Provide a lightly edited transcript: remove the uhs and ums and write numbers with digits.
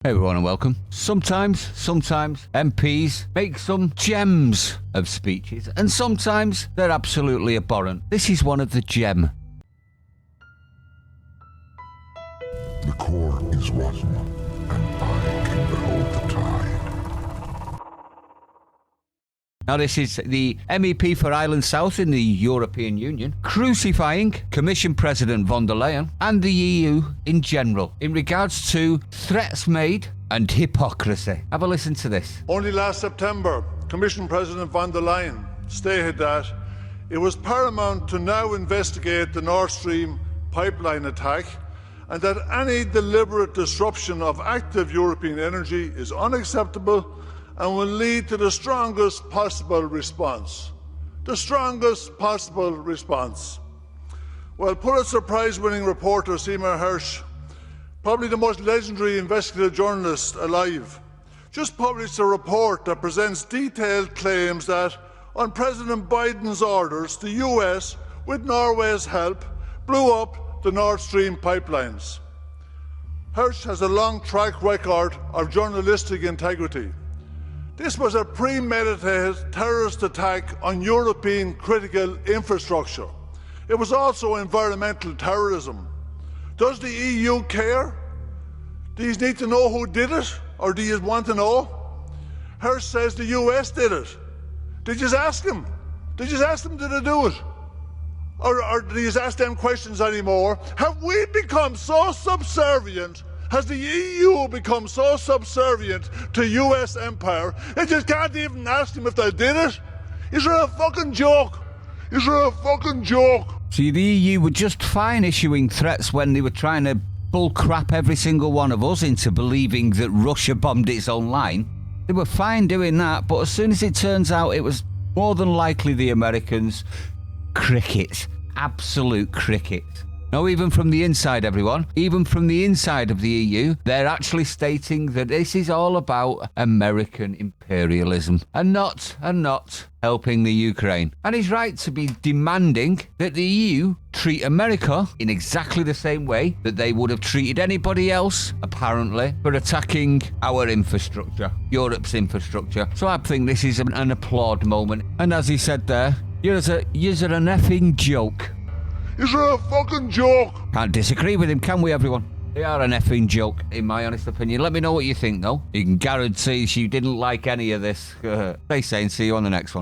Hey everyone and welcome. Sometimes MPs make some gems of speeches and sometimes they're absolutely abhorrent. This is one of the gem. The core is rotten, and I can behold the tide. Now this is the MEP for Ireland South in the European Union crucifying Commission President von der Leyen and the EU in general in regards to threats made and hypocrisy. Have a listen to this. Only last September, Commission President von der Leyen stated that it was paramount to now investigate the Nord Stream pipeline attack and that any deliberate disruption of active European energy is unacceptable and will lead to the strongest possible response. The strongest possible response. Well, Pulitzer Prize-winning reporter Seymour Hersh, probably the most legendary investigative journalist alive, just published a report that presents detailed claims that, on President Biden's orders, the US, with Norway's help, blew up the Nord Stream pipelines. Hersh has a long track record of journalistic integrity. This was a premeditated terrorist attack on European critical infrastructure. It was also environmental terrorism. Does the EU care? Do you need to know who did it, or do you want to know? Hersh says the US did it. Did you ask him? Did you ask them did they do it? Or do you ask them questions anymore? Have we become so subservient? Has the EU become so subservient to US empire, they just can't even ask them if they did it? Is there a fucking joke? Is there a fucking joke? See, the EU were just fine issuing threats when they were trying to bullcrap every single one of us into believing that Russia bombed its own line. They were fine doing that, but as soon as it turns out it was more than likely the Americans, cricket. Absolute cricket. No, even from the inside, everyone, even from the inside of the EU, they're actually stating that this is all about American imperialism and not helping the Ukraine. And he's right to be demanding that the EU treat America in exactly the same way that they would have treated anybody else, apparently, for attacking our infrastructure, Europe's infrastructure. So I think this is an applaud moment. And as he said there, you're an effing joke. Is there a fucking joke? Can't disagree with him, can we, everyone? They are an effing joke, in my honest opinion. Let me know what you think, though. You can guarantee she didn't like any of this. Stay sane. See you on the next one.